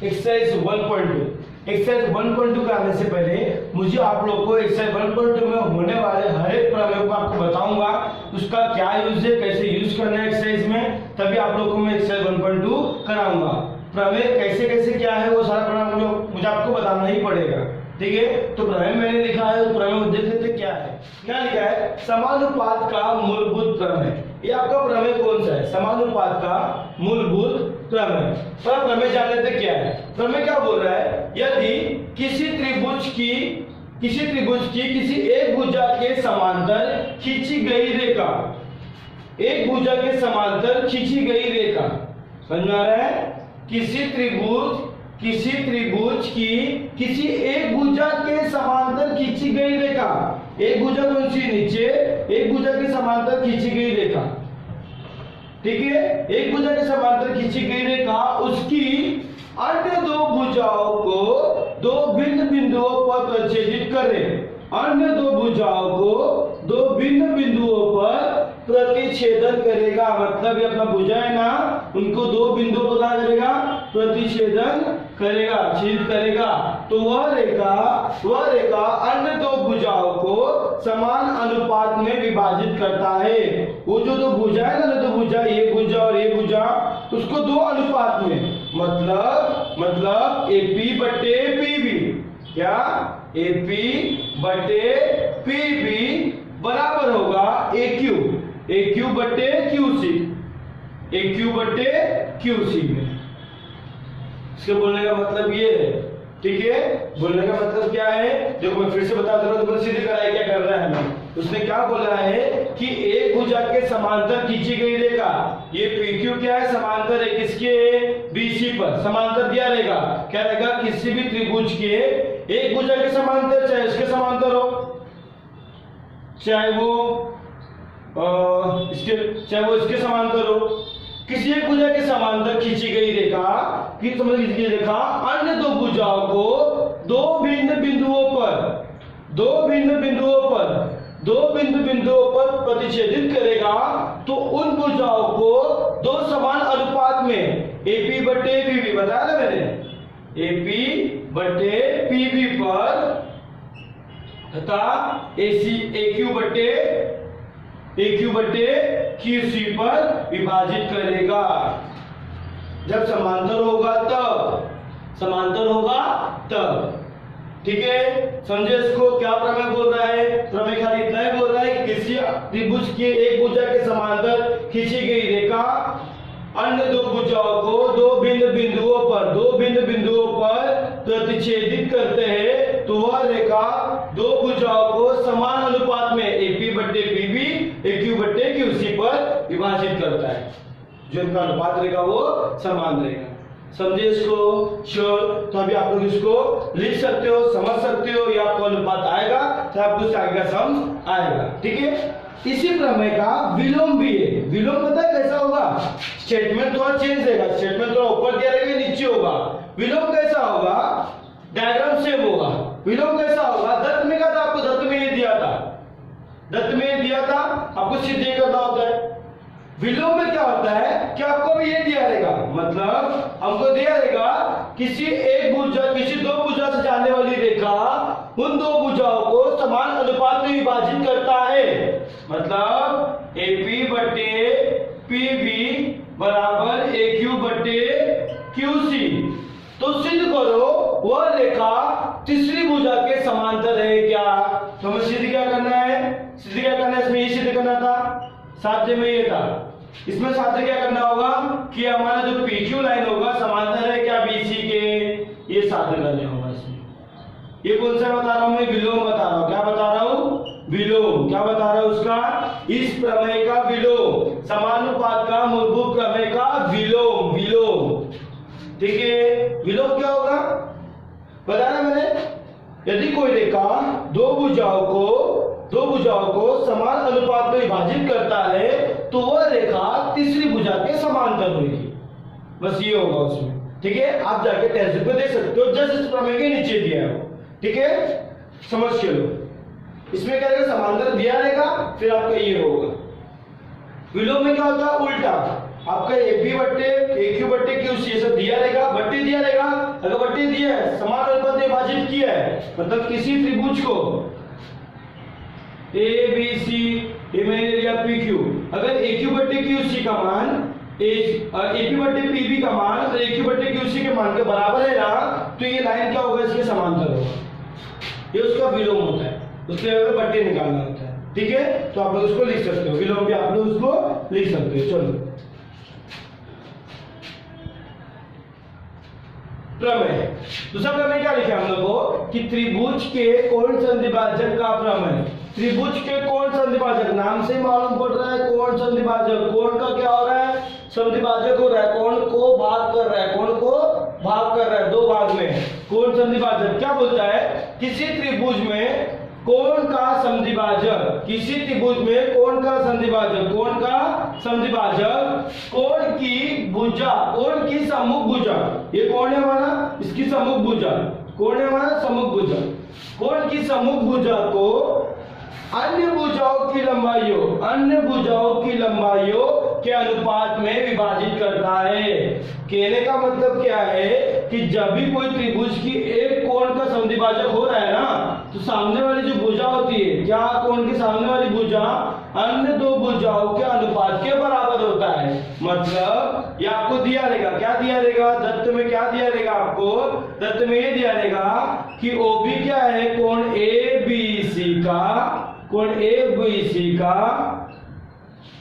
Exercise 1.2। Exercise 1.2 का आने से पहले मुझे आप लोग को एक्सरसाइज 1.2 में होने वाले हर एक प्रमेय को आपको बताऊंगा, उसका क्या यूज है, कैसे यूज करना है एक्सरसाइज में, तभी आप लोग को मैं एक्सरसाइज 1.2 कराऊंगा। प्रमेय कैसे कैसे क्या है वो सारा प्रमेय मुझे आपको बताना ही पड़ेगा, ठीक है। तो प्रमेय मैंने लिखा है, तो प्रमेय देख लेते क्या है। क्या लिखा है? समानुपात का मूलभूत प्रमेय। ये आपका प्रमेय कौन सा है? समानुपात का मूलभूत प्रमेय। पर प्रमेय जान लेते क्या है। प्रमेय क्या बोल रहा है? यदि किसी त्रिभुज की किसी एक भुजा के समांतर खींची गई रेखा, एक भुजा के समांतर खींची गई रेखा, समझ आ रहा है? किसी त्रिभुज की किसी एक भुजा के समांतर खींची गई रेखा, एक भुजा कौन सी? नीचे, एक भुजा के समांतर खींची गई रेखा, ठीक है। एक भुजा के समांतर खींची गई रेखा उसकी अन्य दो भुजाओं को दो भिन्न बिंदुओं पर प्रतिच्छेदित करे। अन्य दो भुजाओं को दो भिन्न बिंदुओं पर प्रतिच्छेदन करेगा। मतलब ये अपना भुजा है ना, उनको दो बिंदुओं पर क्या करेगा? प्रतिच्छेदन करेगा, छेद करेगा। तो वह रेखा अन्य दो भुजाओं को समान अनुपात में विभाजित करता है। वो जो दो भुजा है ना, दो भुजा, ये भुजा और ये भुजा, उसको दो अनुपात में, मतलब AP बटे PB, क्या? AP बटे PB बराबर होगा AQ बटे QC में। इसके बोलने का मतलब ये है, ठीक है। बोलने का मतलब क्या है? देखो मैं फिर से बता दे रहा हूं, तो सीधे कराए क्या कर रहा है हमें। उसने क्या बोला है कि एक भुजा के समांतर खींची गई रेखा, ये PQ क्या है? समांतर है किसके? BC पर समांतर दिया रहेगा। क्या रहेगा? किसी भी त्रिभुज के एक भुजा के समांतर, चाहे इसके समांतर हो, चाहे वो इसके समांतर हो, किसी एक भुजा के समांतर खींची गई रेखा, अन्य दो भुजाओं को दो भिन्न बिंदुओं पर प्रतिच्छेदित करेगा। तो उन भुजाओं को दो समान अनुपात में AP बटे PB, बताया ना मैंने, AP बटे PB पर तथा AQ बटे QC पर विभाजित करेगा। जब समांतर होगा तब, ठीक है। समझे इसको? क्या प्रमेय बोल रहा है? प्रमेय खाली इतना ही बोल रहा है कि किसी त्रिभुज के एक भुजा के समांतर खींची गई रेखा अन्य दो भुजाओं को दो भिन्न बिंदुओं पर प्रतिच्छेदित करते हैं। तो वह रेखा दो भुजाओं को समान अनुपात में AP बटे PB, AQ बटे QC पर विभाजित करता है। जो इनका अनुपात रहेगा वो समान रहेगा। समझे इसको? श्योर। तो अभी आप लोग इसको लिख सकते हो, समझ सकते हो, या आपको अनुपात आएगा तो आपको इससे आगे का समझ आएगा, ठीक है। इसी प्रमेय का विलोम भी है। विलोम पता है कैसा होगा? स्टेटमेंट थोड़ा चेंज रहेगा, स्टेटमेंट थोड़ा ऊपर दिया रहेगा, नीचे होगा। विलोम कैसा होगा? डायग्राम सेम होगा। विलोम कैसा होगा? दत्त में क्या था आपको? दत्त में ये दिया था, आपको सीधे करना होता है। विलोम में क्या होता है कि आपको भी ये दिया रहेगा, मतलब हमको दिया रहेगा किसी दो भुजा से जाने वाली रेखा उन दो भुजाओं को समान अनुपात में विभाजित करता है। मतलब AP बटे PB बराबर AQ बटे QC। तो सिद्ध करो वह रेखा तीसरी भुजा के समांतर है क्या? तो हमें सिद्ध क्या करना है? इसमें ये सिद्ध करना था, साध्य में ये था। इसमें साध्य क्या करना होगा कि हमारा जो PQ लाइन होगा समांतर है क्या BC के? ये साध्य करना होगा इसमें। ये कौन सा बता रहा हूं मैं? विलोम बता रहा हूं। क्या बता रहा हूं? विलोम। क्या बता रहा हूं उसका? इस प्रमेय का विलोम, समानुपात का मूलभूत प्रमेय का विलोम, ठीक है। विलोम क्या होगा बताया मैंने? यदि कोई रेखा दो भुजाओं को समान अनुपात में विभाजित करता है तो वह रेखा तीसरी भुजा के समांतर होगी। बस ये होगा उसमें, ठीक है। आप जाके टेक्स्ट बुक में देख सकते हो, जस्ट इस प्रमेय के नीचे दिया है वो, ठीक है। समझ के लो। इसमें क्या रहेगा? समांतर दिया रहेगा, फिर आपका ये होगा। विलोम में क्या होता है? उल्टा। आपका ए बी बट्टे ए क्यू बट्टे क्यू सी ये सब दिया रहेगा, बट्टे दिया रहेगा। अगर बट्टे दिया है, समान अनुपात में विभाजित किया है, मतलब किसी त्रिभुज को ए बी सी ये मैंने लिया पी क्यू, अगर ए क्यू बट्टे क्यू सी का मान ए पी बट्टे पी बी का मान और ए क्यू बट्टे क्यू सी के मान के बराबर है ना, तो ये लाइन क्या होगा, इसके समांतर होगा। ये उसका विलोम होता है, उसके लिए बट्टे निकालना होता है। ठीक है, तो आप लोग उसको लिख सकते हो, विलोम भी आप लोग उसको लिख सकते हो। चलो प्रमेय, दूसरा प्रमेय क्या लिखा हम लोग को कि त्रिभुज के कोण संधिभाजक का प्रमेय। त्रिभुज के कोण संधिभाजक, नाम से मालूम पड़ रहा है कोण संधिभाजक। कोण का क्या हो रहा है, संधिभाजक हो रहा है, कोण को भाग कर रहा है, कोण को भाग कर रहा है दो भाग में। कोण संधिभाजक क्या बोलता है, किसी त्रिभुज में कोण का संधिभाजक, किसी त्रिभुज में कोण का संधिभाजक, कोण का संधिभाजक कोण की भुजा, कोण की सम्मुख भुजा, ये कोण है हमारा, इसकी सम्मुख भुजा, कोण है हमारा सम्मुख भुजा, कोण की सम्मुख भुजा को अन्य भुजाओं की लंबाइयों, अन्य भुजाओं की लंबाइयों के अनुपात में विभाजित करता है। कहने का मतलब क्या है कि जब भी कोई त्रिभुज की एक कोण का संधिभाजक हो रहा है ना, तो सामने वाली जो भुजा होती है, क्या कोण के सामने वाली भुजा अन्य दो भुजाओं के अनुपात के बराबर होता है। मतलब ये आपको दिया रहेगा, क्या दिया रहेगा दत्त में, क्या दिया रहेगा आपको दत्त में, ये दिया रहेगा कि ओबी क्या है, कोण ए बी सी का, कोण ए बी सी का,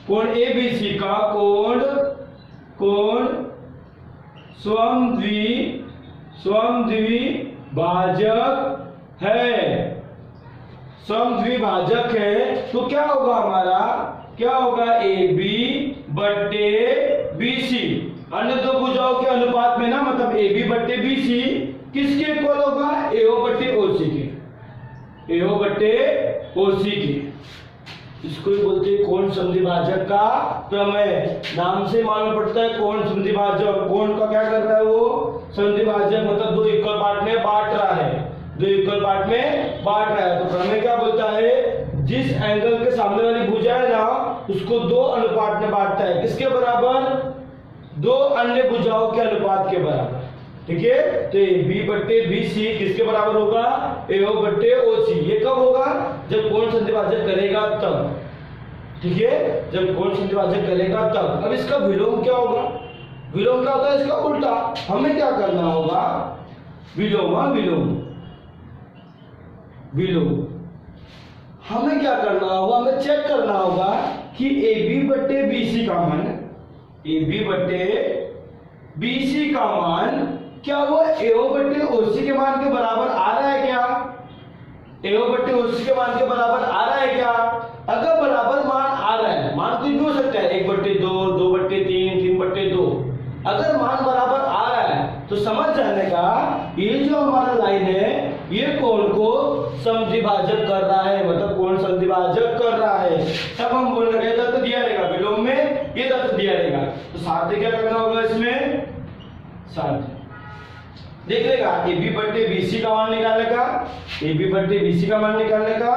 कोण ए बी सी का कोण, कोण समद्विभाजक है, समद्विभाजक है। तो क्या होगा हमारा, क्या होगा ए बी बट्टे बी सी, अन्य दो भुजाओं के अनुपात में ना, मतलब ए बी बट्टे बी सी किसके इक्वल होगा, एओ बट्टे ओ सी के, एओ बट्टे ओ सी के। इसको ही बोलते हैं कोण संधिभाजक का प्रमेय। नाम से मालूम पड़ता है कोण संधिभाजक, कोण का क्या कर रहा है वो, संधिभाजक, मतलब दो इक्वल पार्ट में बांट रहा है, दो इक्वल पार्ट में बांट रहा है। तो प्रमेय क्या बोलता है, जिस एंगल के सामने वाली भुजा है ना, उसको दो अनुपात में बांटता है, किसके बराबर, दो अन्य भुजाओं के अनुपात के बराबर। ठीक है, तो ए बी बट्टे बी सी किसके बराबर होगा, एओ बट्टे ओ सी। ये कब होगा, जब कोण संधिभाजक करेगा तब। ठीक है, जब कोण संधिभाजक करेगा तब। अब इसका विलोम क्या होगा, विलोम क्या होता है, इसका उल्टा। हमें क्या करना होगा, विलोम, विलोम, विलोम हमें क्या करना होगा, हमें चेक करना होगा कि ए बी बट्टे बी सी का मान, ए बी बट्टे बी सी का मान क्या वो एओ बट्टे ओसी के मान के बराबर आ रहा है क्या, एओ बट्टे ओसी के मान के बराबर आ रहा है क्या। अगर बराबर मान आ रहा है, मान कुछ भी हो सकता है, 1/2, 2/3, 3/2, अगर मान बराबर आ रहा है तो समझ जाने का ये जो हमारा लाइन है ये कोण को समद्विभाजक कर रहा है, मतलब कोण संधिभाजक कर रहा है। तब हम बोल रहे हैं दत्त दिया रहेगा, विलोम में ये दत्त दिया रहेगा, तो साथ क्या करना होगा, इसमें साथ देख लेगा, ए बी बट्टे बी सी का मान निकालने का, ए बी बट्टे बी सी का मान निकालने का,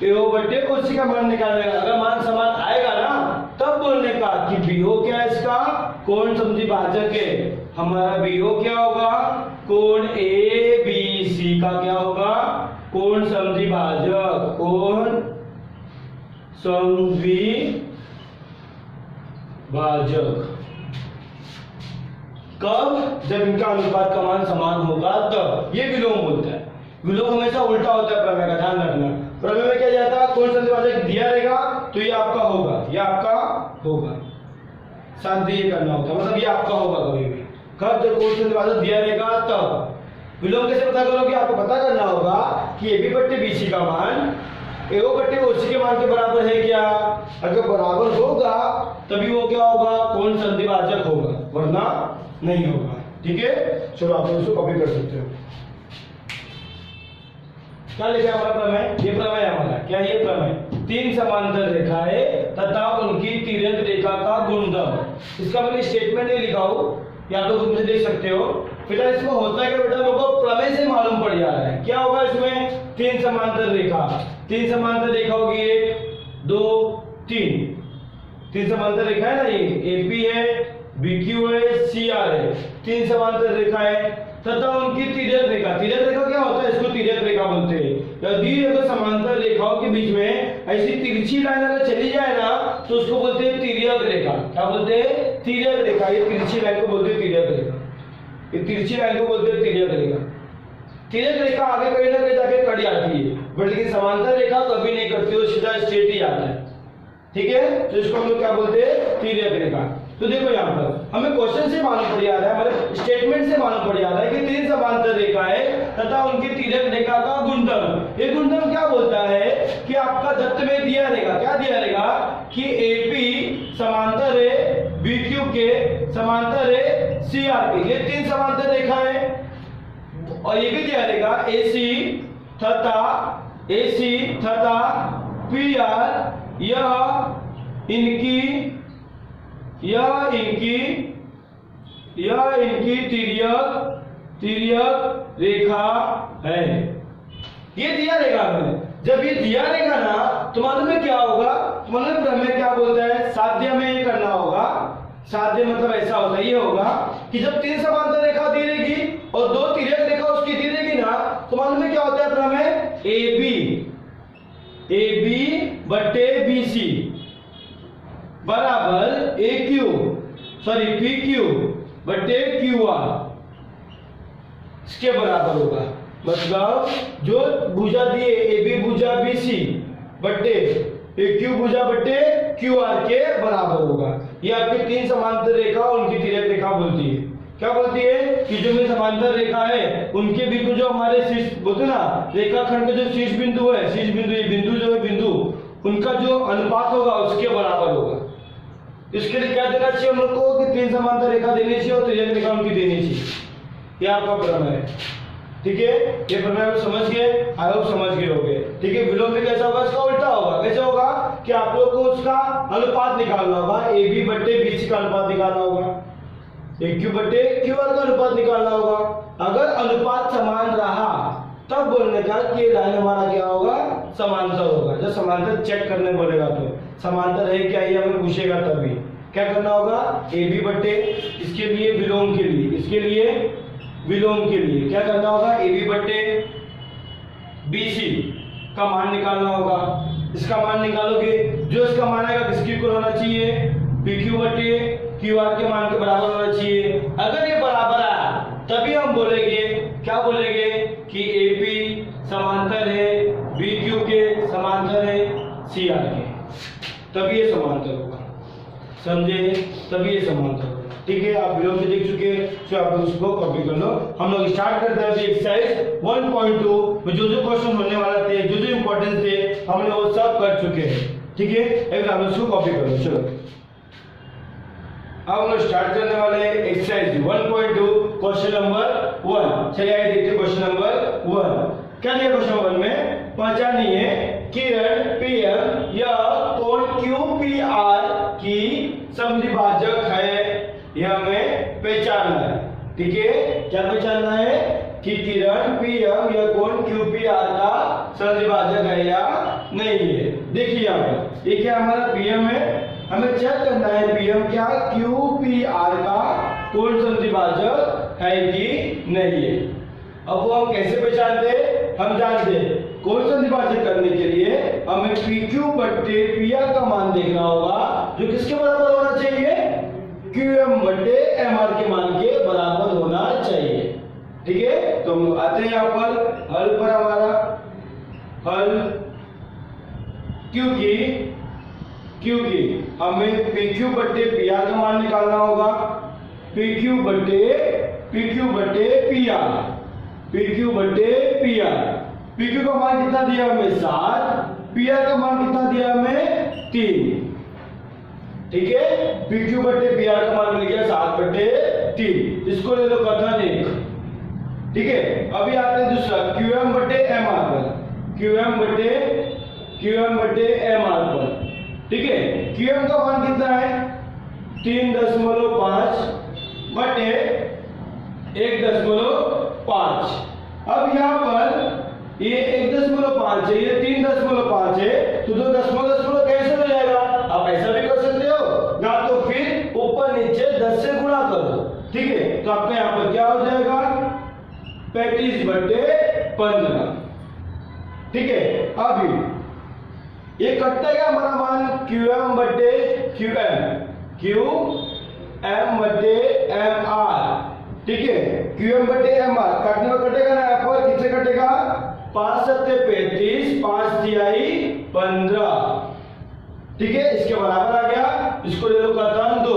एओ बट्टे ओ सी का मान निकालने का। अगर मान समान आएगा ना, तब बोलने का कि बीओ क्या है, इसका कोण समद्विभाजक है। हमारा बीओ क्या होगा, कोण ए बी सी का क्या होगा, कोण समद्विभाजक, कोण समद्विभाजक। कब, जब इनका अनुपात का मान समान होगा तब। ये विलोम बोलता है। विलोम हमेशा उल्टा होता है प्रमेय का, ध्यान रखना। प्रमेय में क्या जाता है, कोण संधिभाजक दिया रहेगा तो ये आपका होगा, ये आपका होगा, साथ ये करना होता है, मतलब ये आपका होगा कभी भी। कब, जब कोण संधिभाजक दिया रहेगा तब। विलोम कैसे पता करोगे, आपको पता करना होगा कि ए बी बट्टे बी सी का मान एओ बट्टे ओ सी के मान के बराबर है क्या। अगर बराबर होगा तभी वो क्या होगा, कोण संधिभाजक होगा, वरना नहीं होगा। ठीक है, चलो आप इसको कॉपी कर सकते हो। क्या लिखा हमारा प्रमेय, ये प्रमेय हमारा क्या, ये प्रमेय, तीन समांतर रेखाएं तथा उनकी तिर्यक रेखा का गुणधर्म। इसका मैंने स्टेटमेंट नहीं लिखा हो, या तो तुम देख सकते हो। फिलहाल इसमें होता है कि बेटा लोगों को प्रमेय से मालूम पड़ जा रहा है। क्या होगा इसमें, तीन समांतर रेखा, तीन समांतर रेखा होगी, 1 2 3, तीन समांतर रेखा है ना, ये एपी है, तीन समांतर रेखाएं तथा उनकी तिर्यक रेखा क्या होता है, इसको तिर्यक रेखा बोलते हैं। यदि अगर समांतर रेखाओं के बीच में ऐसी तिरछी लाइन अगर चली जाए ना तो उसको बोलते हैं तिर्यक रेखा। क्या बोलते हैं? तिर्यक रेखा। ये तिरछी लाइन को बोलते हैं तिर्यक रेखा, ये तिरछी लाइन को बोलते हैं तिर्यक रेखा। तिर्यक रेखा आगे कहीं ना कहीं जाके कट जाती है, बट लेकिन समांतर रेखा कभी नहीं करती, वो सीधा स्ट्रेट ही जाता है। ठीक है, तो इसको हम लोग क्या बोलते हैं? तिर्यक रेखा। तो देखो यहाँ पर हमें क्वेश्चन से मालूम पड़ जा रहा है, मतलब स्टेटमेंट से मालूम पड़ जा रहा है कि तीन समांतर रेखाएं तथा उनकी तिर्यक रेखा का गुणधर्म। ये गुणधर्म क्या बोलता है कि आपका दत्त में दिया रहेगा, क्या दिया रहेगा कि AP समांतर है BQ के, समांतर है CR के। ये तीन समांतर रेखाएं, और ये भी दिया रहेगा AC तथा PR यह इनकी तिर्यक रेखा है। ये दिया रहेगा हमें। जब ये दिया रहेगा ना तो मालूम है क्या होगा, मालूम प्रमेय क्या बोलता है? साध्य में ये करना होगा। साध्य मतलब ऐसा होता है, ये होगा कि जब तीन समांतर रेखा दी रहेगी और दो तिर्यक रेखा उसकी दी रहेगी ना तो मालूम है क्या होता है प्रमेय? AB बटे BC बराबर PQ बटे QR इसके बराबर होगा। मतलब जो भुजा दिए AB भुजा BC बटे PQ भुजा बटे QR के बराबर होगा। ये आपकी तीन समांतर रेखा उनकी तिर्यक रेखा बोलती है। क्या बोलती है कि जो में समांतर रेखा है उनके बिंदु जो हमारे शीर्ष बोलते ना रेखाखंड का जो शीर्ष बिंदु है, शीर्ष बिंदु, ये बिंदु जो है बिंदु, उनका जो अनुपात होगा उसके बराबर होगा। इसके लिए क्या देना चाहिए हम लोग को कि तीन समांतर रेखा देनी चाहिए और तिर्यक रेखा उनकी देनी चाहिए। ये आपका प्रमेय है। ठीक है, ये प्रमेय आप समझ गए, आई होप समझ गए होंगे। ठीक है, विलोम में कैसा होगा? इसका उल्टा होगा। कैसे होगा कि आप लोग को उसका अनुपात निकालना होगा, AB बटे BC का अनुपात निकालना होगा, AQ बटे QR का अनुपात निकालना होगा। अगर अनुपात समान रहा तब बोलने का कि ये लाइन हमारा क्या होगा? समांतर होगा। जब समांतर चेक करने बोलेगा तो समांतर है क्या ये हमें पूछेगा, तभी क्या करना होगा? AB बटे इसके लिए विलोम के लिए, इसके लिए विलोम के लिए क्या करना होगा? AB बटे BC का मान निकालना होगा। इसका मान निकालोगे, जो इसका मान आएगा किसकी इक्वल होना चाहिए? PQ बटे QR के मान के बराबर होना चाहिए। अगर ये बराबर आया तभी हम बोलेंगे, क्या बोलेंगे कि AP समांतर है BQ के, समांतर है CR के, तभी ये समांतर होगा। समझे? तभी ये समांतर होगा। ठीक है, आप वीडियो में देख चुके हैं, तो आप उसको कॉपी कर लो। हम लोग स्टार्ट करते हैं एक्सरसाइज 1.2 में जो क्वेश्चन होने वाले थे, जो इंपॉर्टेंट थे, हमने वो सब कर चुके हैं। ठीक है, एक बार उसको कॉपी करो। चलो अब हम लोग स्टार्ट करने वाले हैं एक्सरसाइज 1.2 क्वेश्चन नंबर 1। चलिए आइए देखते हैं क्वेश्चन नंबर 1। क्या दिया क्वेश्चन 1 में? पहचानिए किरण PM या कोण QPR की समद्विभाजक है। यह हमें पहचानना है। ठीक है, क्या पहचानना है कि किरण PM या कोण QPR का समद्विभाजक है या नहीं है। देखिए यहाँ पर ये क्या हमारा PM है, हमें चेक करना है PM क्या QPR का कोण समद्विभाजक है कि नहीं है। अब वो हम कैसे पहचानते हैं? हम जानते हैं कोण समद्विभाजक करने के लिए हमें PQ बटे PR का मान देखना होगा, जो किसके बराबर होना चाहिए? QM बटे MR के मान के बराबर होना चाहिए। ठीक है, तो हम आते हैं यहाँ पर हल पर। हमारा हल क्योंकि हमें PQ बटे PR का मान निकालना होगा। PQ बटे PR, PQ बटे PR। PQ का मान कितना दिया हमें? 7। PR का मान कितना दिया हमें? 3। ठीक है, PQ बटे PR का मान मिल गया 7 बटे 3। इसको ले लो कथन 1। ठीक है, अभी आते हैं दूसरा QM बटे MR पर। QM बटे MR पर। ठीक है, QM का मान कितना है? 3.5 बटे 1.5। अब यहाँ पर ये 1.5 है, ये 3.5 है, तो 2 कैंसिल हो जाएगा। आप ऐसा भी कर सकते हो, या तो फिर ऊपर नीचे 10 से गुणा करो। ठीक है, तो आपका यहाँ पर क्या हो जाएगा 35/15। ठीक है, अभी ये कटता क्या हमारा मान QM/QM, QM/MR। ठीक है, QM/MR काटने में कटेगा ना, यहाँ पर कितने कटेगा 5 7 35, 5 तिहाई 15। ठीक है, इसके बराबर आ गया, इसको ले लो कथन 2।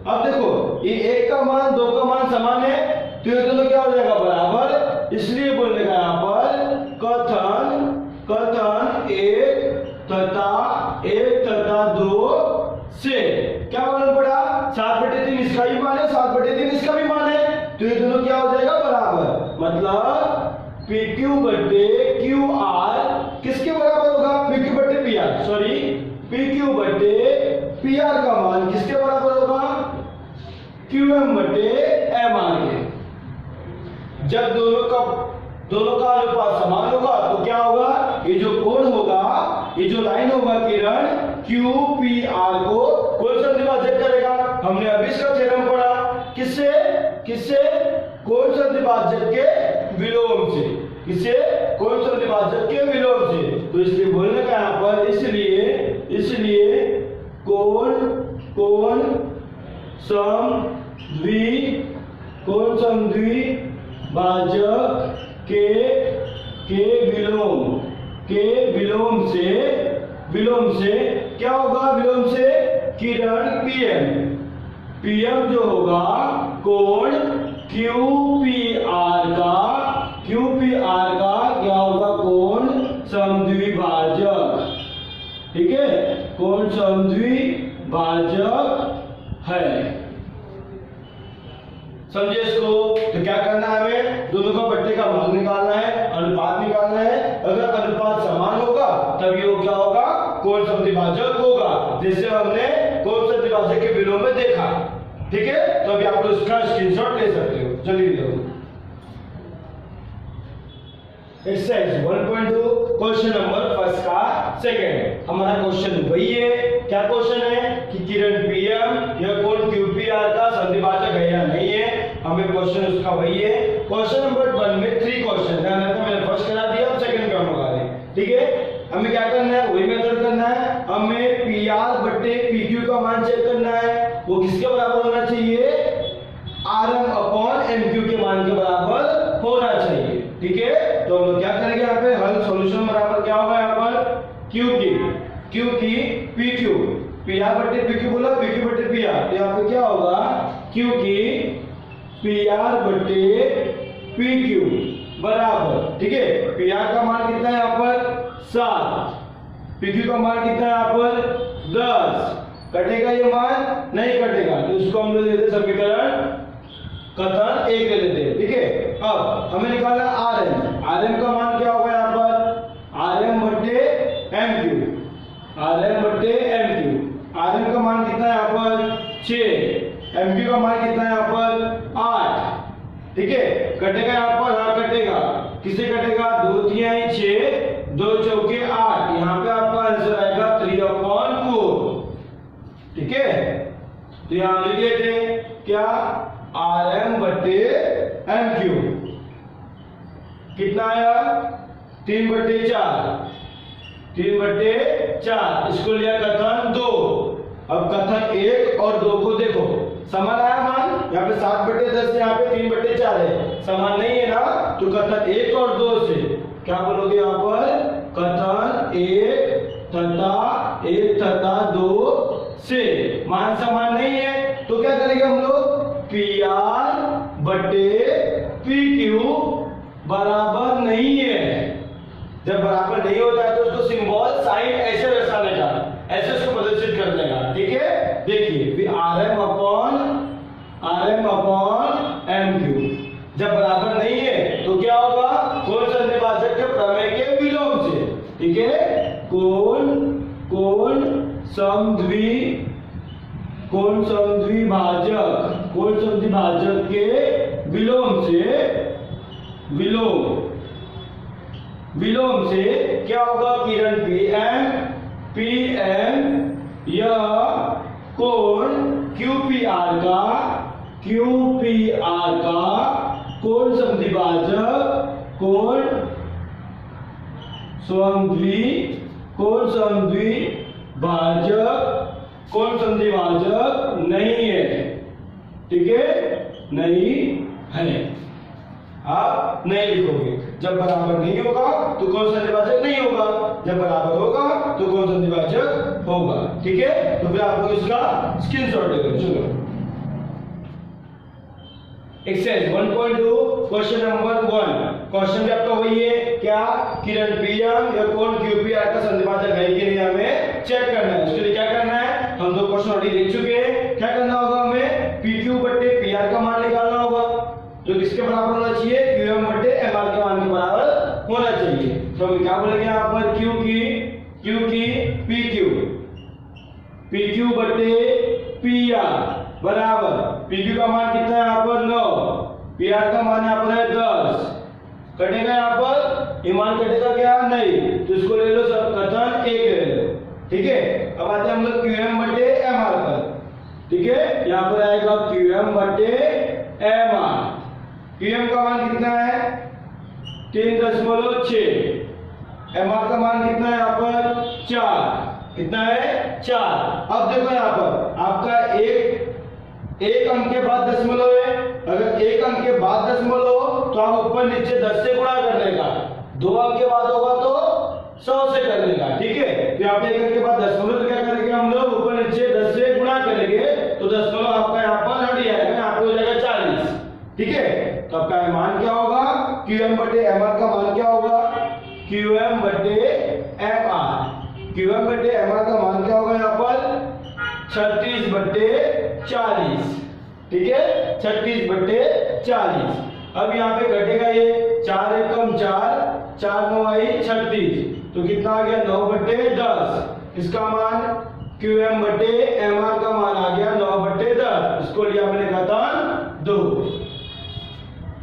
अब देखो ये 1 का मान 2 का मान समान है, तो ये दोनों क्या हो जाएगा बराबर, इसलिए बोलने का यहाँ पर कथन 1 तथा 2 से क्या मालूम पड़ा 7/3 इसका भी मान है, 7/3 इसका भी मान है, तो ये दोनों क्या हो जाएगा बराबर, मतलब PQ/QR किसके बराबर होगा, PQ/PR, सॉरी PQ/PR का मान किसके बराबर होगा, QM/MR के। जब दोनों का अनुपात समान होगा तो क्या होगा, ये जो कोण होगा, ये जो लाइन होगा किरण QPR को कौन सा विभाजित करेगा, हमने अभी इसका थ्योरम पढ़ा, किससे कौन सा विभाजक के विलोम से, किससे कौन सा विभाजक के विलोम से। तो इसलिए बोलने का यहाँ पर इसलिए कोण समद्विभाजक के विलोम से क्या होगा, विलोम से किरण PM जो होगा कोण QPR का क्या होगा, कोण समद्विभाजक। ठीक है, कोण समद्विभाजक है, समझे इसको। तो क्या करना है, हमें दोनों का बट्टे का मान निकालना है, अनुपात निकालना है। अगर अनुपात समान होगा तब ये क्या होगा, कोण समद्विभाजक होगा, जैसे हमने कोण समद्विभाजक के विलोम में देखा। ठीक है, तो अभी आप लोग इसका स्क्रीनशॉट ले सकते हो। चलिए लो एक्सरसाइज 1.2 क्वेश्चन नंबर फर्स्ट का सेकंड। हमारा क्वेश्चन वही है, क्या क्वेश्चन है कि किरण PM या कोण QPR का समद्विभाजक है या नहीं है, हमें क्वेश्चन उसका वही है। क्वेश्चन नंबर 1 में 3 क्वेश्चन है, मैंने फर्स्ट करा दिया, अब सेकंड का मंगा दें। ठीक है, हमें क्या करना है, वही मेथड करना है, हमें PR/PQ का मान चेक करना है, वो किसके बराबर होना चाहिए, RM/MQ के मान के बराबर होना चाहिए। ठीक है, तो हम लोग क्या करेंगे, यहाँ पे हल सॉल्यूशन बराबर क्या होगा, यहाँ पर Q की PQ, PR/PQ बोला, PQ/PR, तो यहाँ पे क्या होगा Q की PR/PQ बराबर। ठीक है, PR का मान कितना है यहाँ पर 7, PQ का मान कितना है यहाँ पर 10, कटेगा ये मान, नहीं कटेगा, तो इसको हम लोग लेते समीकरण कथन 1 ले लेते हैं। ठीक है, अब हमें निकालना RM का मान क्या होगा यहाँ पर, RM/MQ, RM का मान कितना है यहाँ पर 6, MQ का मान कितना है यहाँ पर 8। ठीक है, कटेगा यहाँ पर, हाँ कटेगा, किसे कटेगा, 2 तिहाई 6, 2 चौके 8, यहाँ पे आपका आंसर आएगा 3/4। ठीक है, तो यहाँ लिखे थे क्या, RM/MQ कितना आया 3/4, इसको लिया कथन 2। अब कथन 1 और 2 को देखो, समान आया मान, यहाँ पे 7/10 यहाँ पे 3/4 है, समान नहीं है ना, तो कथन 1 और 2 से क्या बोलोगे, यहाँ पर कथन 1 तथा 2 से मान समान नहीं है, तो क्या करेंगे हम लोग, PR/PQ बराबर नहीं है। जब बराबर नहीं होता है तो उसको सिंबल साइन ऐसे दर्शाने का, ऐसे उसको प्रदर्शित कर देगा। ठीक है, देखिए फिर RM/MQ जब बराबर नहीं है तो क्या होगा, कोण समद्विभाजक के प्रमेय के विलोम से। ठीक है, कोण समद्विभाजक के विलोम से क्या होगा, किरण PM या कोण QPR का QPR का कोण समद्विभाजक कोण समद्विभाजक नहीं है, ठीक है, नहीं है। आप नहीं लिखोगे, जब बराबर नहीं होगा तो कौन समद्विभाजक नहीं होगा, जब बराबर होगा तो कौन समद्विभाजक होगा, ठीक है। तो फिर आप लोग इसका स्क्रीनशॉट ले लो। चलो एक्सरसाइज 1.2 क्वेश्चन नंबर 1। क्वेश्चन भी आपका वही है, क्या किरण PM या कोण QPR का समद्विभाजक है कि नहीं, हमें चेक करना है। उसके लिए क्या करना है, हम दो क्वेश्चन ऑलरेडी देख चुके हैं। क्या करना होगा, हमें PQ बट्टे PR का मान निकालना होगा, जो किसके बराबर होना चाहिए, QM बट्टे MR के मान के बराबर होना चाहिए। तो हम क्या बोलेंगे यहाँ पर, Q की PQ बट्टे PR बराबर, PQ का मान कितना है यहाँ पर 9, PR का मान यहाँ पर है 10, कटेगा यहाँ पर, ये मान कटेगा क्या, नहीं, तो इसको ले लो सब कथन 1 ले लो, ठीक है। अब आते हैं हम लोग QM बट्टे MR पर, ठीक है। यहाँ पर आएगा QM बट्टे MR। QM का मान कितना है 3.6, MR का मान कितना है यहाँ पर 4, कितना है 4। अब देखो यहाँ पर आपका एक अंक के बाद दशमलव है, अगर एक अंक के बाद दशमलव तो आप ऊपर नीचे 10 से गुणा कर लेगा, 2 अंक के बाद होगा तो 100 से कर लेगा, ठीक है। तो यहाँ पे एक अंक के बाद दशमलव तो क्या करेंगे हम लोग, ऊपर नीचे 10 से गुणा करेंगे तो दशमलव आपका यहाँ पर हट जाएगा, यहाँ पे हो जाएगा 40, ठीक है। तो आपका मान क्या होगा, QM बट्टे MR का मान क्या होगा, QM बट्टे MR का मान क्या होगा यहाँ पर 36 बट्टे 40, ठीक है, 36 बट्टे 40। अब यहाँ पे घटेगा ये 4 एकम 4, 4 9 आई 36, तो कितना आ गया 9 बट्टे 10। इसका मान QM बट्टे MR का मान आ गया 9 बट्टे 10, इसको लिया मैंने कथन 2,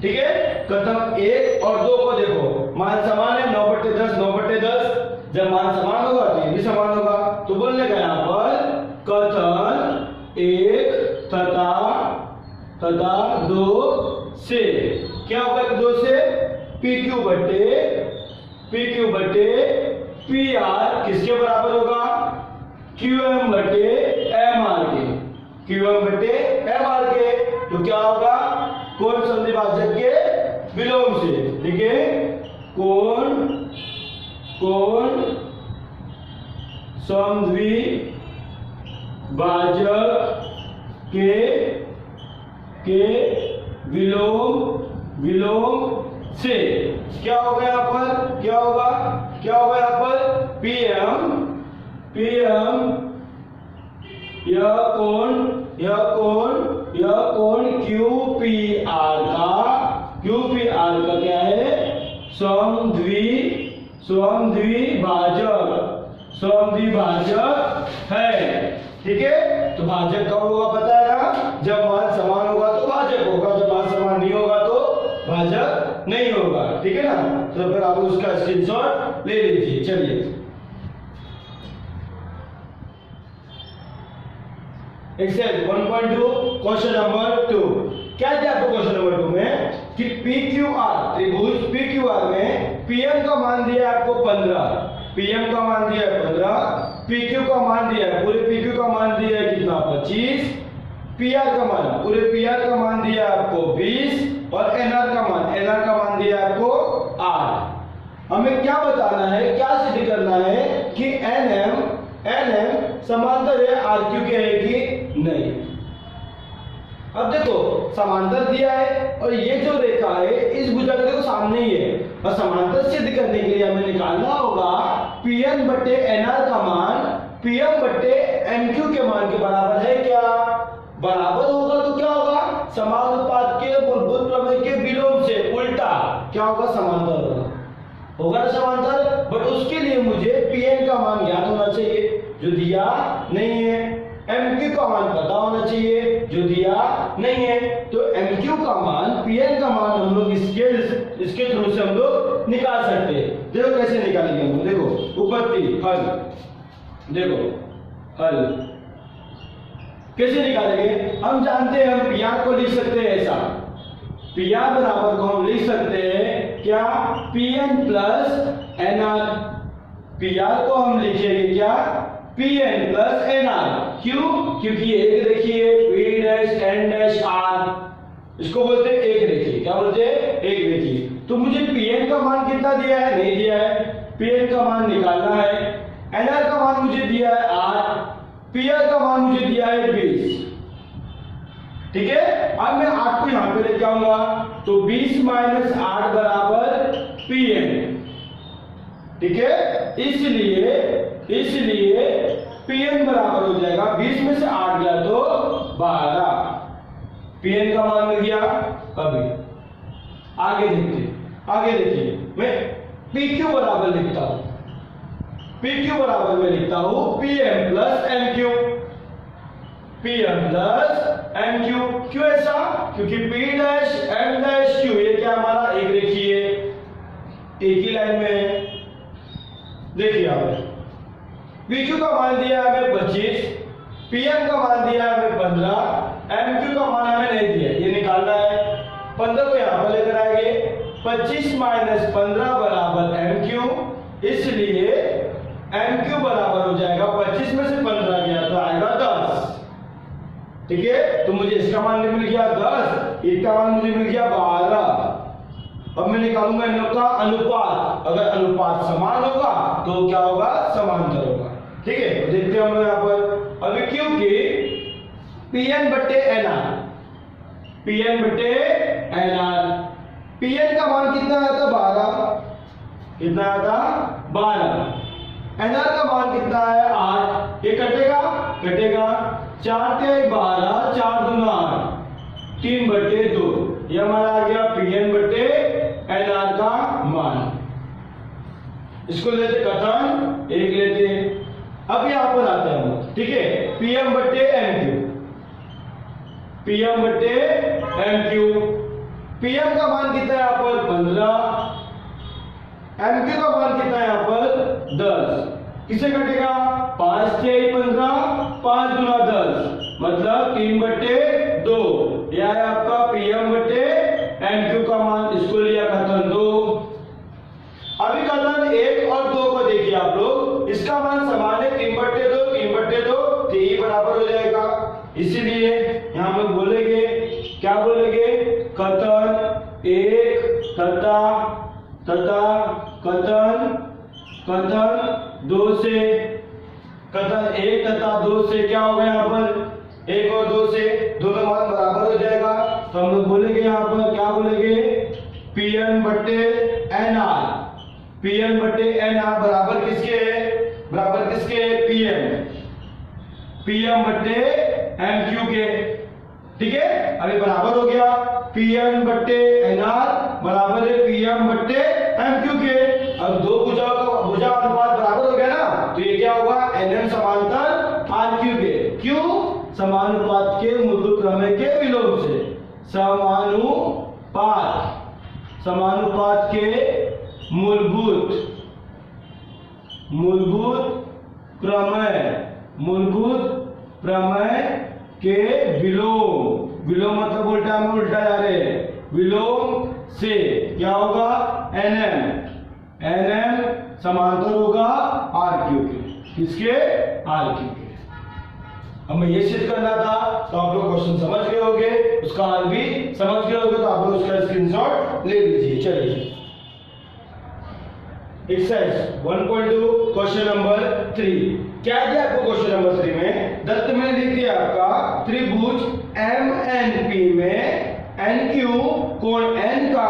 ठीक है। कथन 1 और 2 को देखो, मान समान है, 9 बट्टे 10 9 बट्टे 10, जब मान समान होगा तो ये भी समान होगा, तो बोलने का यहाँ पर कथन 1 तथा 2 से क्या होगा, 2 से PQ बट्टे PR किसके बराबर होगा, QM बट्टे MR के, तो क्या होगा, कोण समद्विभाजक के विलोम से, ठीक है, कोण समद्विभाजक के विलोम से क्या होगा यहाँ पर, क्या होगा यहाँ पर PM यह कोण QPR का क्या है, समद्विभाजक है, ठीक है। तो भाजक कब होगा पता है ना, जब मान समान होगा तो भाजक होगा, जब मान समान नहीं होगा तो भाजक नहीं होगा, ठीक है ना। तो फिर आप उसका स्क्रीनशॉट ले लीजिए। चलिए एक्सरसाइज 1.2 क्वेश्चन नंबर 2। क्या दिया आपको क्वेश्चन नंबर 2 में कि PQR त्रिभुज PQR में PM का मान दिया आपको 15, PM का मान दिया है 15, PQ का मान दिया है, पूरे PQ का मान दिया है कितना 25, PR का मान, पूरे PR का मान दिया है आपको 20 और NR का मान दिया है आपको 8। हमें क्या बताना है, क्या सिद्ध करना है कि NM समांतर है RQ के है कि नहीं। अब देखो समांतर दिया है और ये जो रेखा है इस भुजा के देखो सामने ही है, और समांतर सिद्ध करने के लिए हमें निकालना होगा PN बट्टे NR का मान PM बट्टे NQ के मान के बराबर है क्या, बराबर होगा तो क्या होगा, समानुपात के मूलभूत प्रमेय के विलोम से उल्टा क्या होगा, समांतर होगा ना समांतर। बट उसके लिए मुझे PN का मान ज्ञात होना चाहिए जो दिया नहीं है, MQ का मान पता होना चाहिए जो दिया नहीं है, तो MQ का मान PN का मान हम लोग इसके थ्रू से हम लोग निकाल सकते हैं। देखो कैसे निकालेंगे हम, देखो उपपत्ति हल, देखो हल कैसे निकालेंगे? हम जानते हैं, हम PR को लिख सकते हैं ऐसा, PR बराबर को हम लिख सकते हैं क्या? PN plus NR। PR को हम लिखेंगे क्या? PN plus NR। क्यों? क्योंकि एक देखिए P dash N dash R, इसको बोलते हैं एक रेखीय। क्या बोलते हैं? एक रेखीय। तो मुझे PN का मान कितना दिया है? नहीं दिया है। PN का मान निकालना है। NR का मान मुझे दिया है 8, PR का मान मुझे दिया है 20। ठीक है, अब मैं 8 को यहां पे लेके आऊंगा, तो 20 माइनस 8 बराबर PN। ठीक है, इसलिए PN बराबर हो जाएगा 20 में से 8 गया तो 12। PN का मान मिल गया। अभी आगे देखिए, मैं PQ बराबर लिखता हूं। PQ बराबर मैं लिखता हूं PM plus MQ। PM plus MQ। क्यों ऐसा? क्योंकि P dash M dash Q ये क्या हमारा एक रेखीय है, एक ही लाइन में है। देखिए आप PQ का मान दिया है हमें 25, PM का मान दिया है हमें 15, MQ का मान हमें नहीं दिया, ये निकालना है। 15 को यहां पर लेकर आएंगे, 25 माइनस 15 बराबर MQ, इसलिए MQ बराबर हो जाएगा 25 में से 15 गया तो आएगा 10। ठीक है, तो मुझे इसका मान मिल गया 10, इसका मान मुझे मिल गया 12। अब मैं निकालूंगा इन लोग का अनुपात। अगर अनुपात समान होगा तो क्या होगा? समांतर होगा। ठीक है, तो देखते हैं हम लोग यहाँ पर। अभी क्योंकि PN बट्टे NR, PN बट्टे NR, PN का मान कितना आया था? 12। कितना आया था? 12। NR का मान कितना है? 8। ये कटेगा 4 के 12, 4 दूना 8, 3 बट्टे 2। ये हमारा आ गया PN बट्टे NR का मान। इसको लेते कथन 1 लेते। अब यहां पर आते हैं हम, ठीक है, PM बट्टे MQ। PM बट्टे MQ, PM का मान कितना है यहां पर? 15। MQ का मान कितना है यहां पर? 10। किसे कटेगा? 5 से 15, 5 गुना 10, मतलब 3 बट्टे 2। यह है आपका PM बट्टे MQ का मान। इसको लिया कथन 2। अभी कथन 1 और 2 को देखिए आप लोग, इसका मान समान है, 3 बट्टे 2, 3 बट्टे 2, तो ये बराबर हो जाएगा। इसीलिए यहां हम बोलेंगे, क्या बोलेंगे? कथन 1 तथा कथन 2 से, कथन 1 तथा 2 से क्या होगा? यहाँ पर 1 और 2 से दोनों मान बराबर हो जाएगा। तो हम लोग बोलेंगे यहाँ पर, क्या बोलेंगे? PN बट्टे NR, PN बट्टे NR बराबर किसके है? बराबर किसके है? PM बट्टे MQ के। ठीक है, अभी बराबर हो गया। PN बट्टे NR बराबर है PM बट्टे MQ के। अब दो भुजा अनुपात बराबर हो गया ना, तो ये क्या होगा? NN समांतर RQ के। क्यों? समानुपात के मूलभूत प्रमेय के विलोम से। समानुपात के मूलभूत प्रमेय के विलोम मतलब उल्टा में उल्टा जा रहे हैं। विलोम से क्या होगा? NM समांतर होगा RQ के। किसके? RQ के। अब मैं ये सिद्ध करना था, तो आप लोग क्वेश्चन समझ गए होंगे, उसका हल भी समझ गए होंगे, तो आप लोग उसका स्क्रीनशॉट ले लीजिए। चलिए, एक्सरसाइज 1.2 क्वेश्चन नंबर 3। क्या दिया आपको क्वेश्चन नंबर 3 में? दत्त में लिख दिया आपका त्रिभुज MNP में NQ कोण N का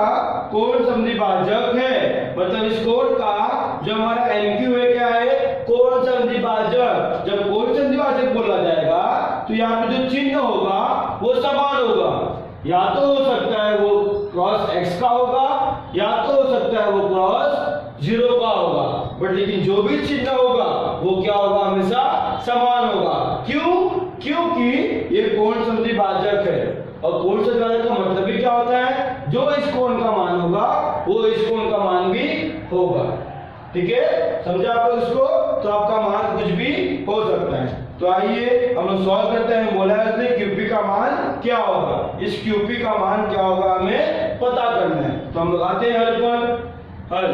कोण समद्विभाजक है। मतलब इस कोण का जो हमारा NQ है क्या है? कोण समद्विभाजक। जब कोण समद्विभाजक बोला जाएगा तो यहाँ पे जो चिन्ह होगा वो समान होगा। या तो हो सकता है वो क्रॉस x का होगा, या तो हो सकता है वो क्रॉस 0 का होगा, बट लेकिन जो भी चिन्ह होगा वो क्या होगा? हमेशा समान होगा। क्यों? क्योंकि ये कोण समद्विभाजक है, और कोण समद्विभाजक का मतलब भी क्या होता है? जो इस कोण का मान होगा वो इस कोण का मान भी होगा। ठीक है, समझा आप लोग इसको? तो आपका मान कुछ भी हो सकता है। तो आइए हम लोग सॉल्व करते हैं। बोला है उसने QP का मान क्या होगा, इस QP का मान क्या होगा हमें पता करना है। तो हम लोग आते हैं हल पर। हल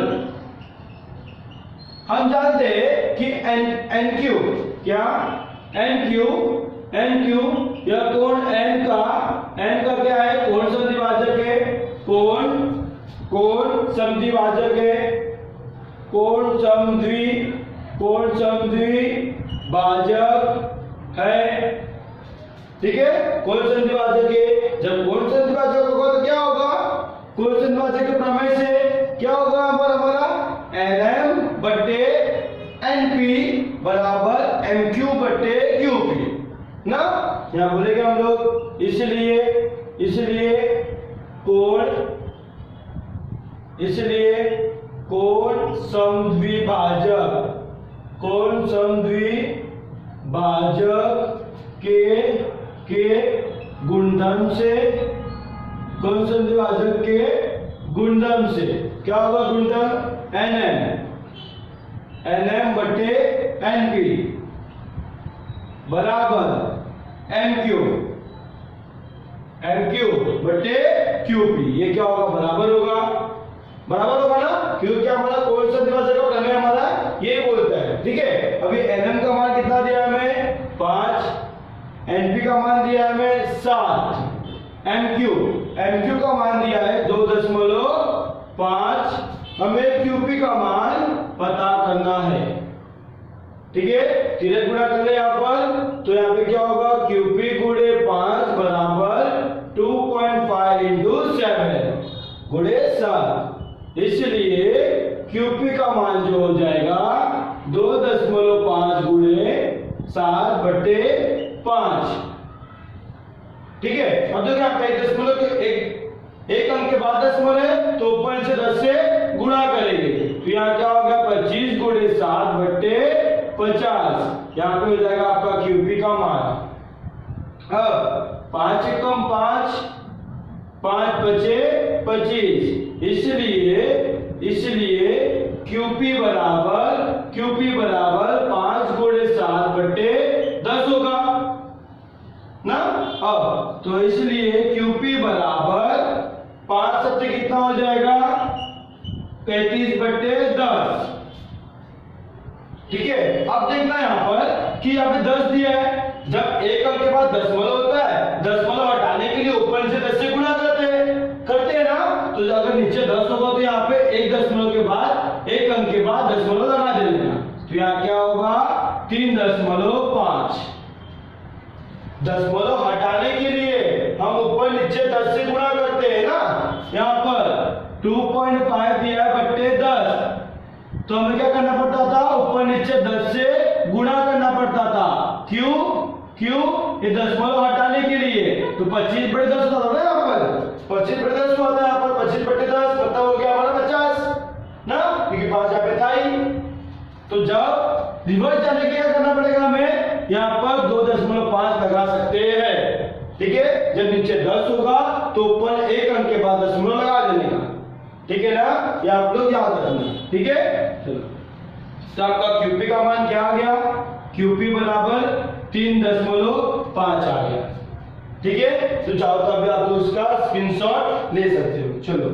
हम जानते हैं कि NQ क्या, NQ यह कोण n का क्या है, कोण समद्विभाजक है, कोण समद्विभाजक है, कोण समद्विभाजक है, ठीक है, कोण समद्विभाजक है। जब कोण समद्विभाजक होगा तो क्या होगा, कोण समद्विभाजक के प्रमेय से क्या होगा हमारा NM बटे NP बराबर MQ बटे QP ना, यहाँ बोलेंगे हम लोग। इसलिए कोण समद्विभाजक के गुणधर्म से, कोण समद्विभाजक के गुणधर्म से क्या होगा, गुणधर्म NM बटे NP बराबर MQ बटे QP। ये क्या होगा, बराबर होगा ना, क्योंकि हमारा कोण समद्विभाजक का प्रमेय हमारा ये बोलता है, ठीक है। अभी NM का मान कितना दिया हमें 5, NP का मान दिया हमें 7, MQ का मान दिया है 2.5, हमें QP का मान पता करना है, ठीक है। तिरक गुणा कर ले यहाँ पर, तो यहाँ पे क्या होगा, QP गुणे 5 बराबर 2.5 इंटू 7 गुणे 7। इसलिए QP का मान जो हो जाएगा 2.5 गुणे 7 बटे 5, ठीक है। अब देखिए आपका एक अंक के बाद दशमलव है तो ऊपर से 10 से गुणा करेंगे, तो यहाँ क्या होगा 25 गुणे 7 बटे 50। यहाँ पे हो जाएगा आपका QP का मान। अब 5 एकम 5, 5 बचे 25, इसलिए QP बराबर 5 गुणे 7 बटे 10 होगा ना। अब तो इसलिए QP बराबर 5 सत्ते कितना हो जाएगा 35 बटे 10, ठीक है। अब देखना यहाँ पर कि यहाँ पे 10 दिया है, जब एक अंक के बाद दशमलव होता है, दशमलव हटाने के लिए ऊपर से 10 से गुणा करते हैं ना, तो अगर नीचे 10 होगा तो यहाँ पे एक दशमलव के बाद, एक अंक के बाद दशमलव लगा दे लेना, तो यहाँ क्या होगा 3.5। दशमलव हटाने के लिए हम ऊपर नीचे 10 से गुणा करते हैं ना, यहाँ पर 2.5 दिया है बट्टे 10, तो हमें क्या करना पड़ता था, ऊपर नीचे 10 से गुणा करना पड़ता था। क्यों, ये दशमलव हटाने के लिए, तो 25 बटे 10 होता था यहाँ पर, 25 बटे 10 होता है यहाँ पर, 25 बटे 10 मतलब हो गया हमारा 50 ना, क्योंकि 5 यहाँ पे था ही। तो जब रिवर्स जाने के लिए क्या करना पड़ेगा हमें, यहाँ पर 2.5 लगा सकते हैं, ठीक है। जब नीचे 10 होगा तो ऊपर एक अंक के बाद दशमलव लगा देने का, ठीक है ना, ये आप लोग याद रखना, ठीक है। चलो, तो आपका QP का मान क्या आ गया, QP बराबर 3.5 आ गया, ठीक है। तो चाहो तो अभी आप लोग उसका स्क्रीनशॉट ले सकते हो। चलो।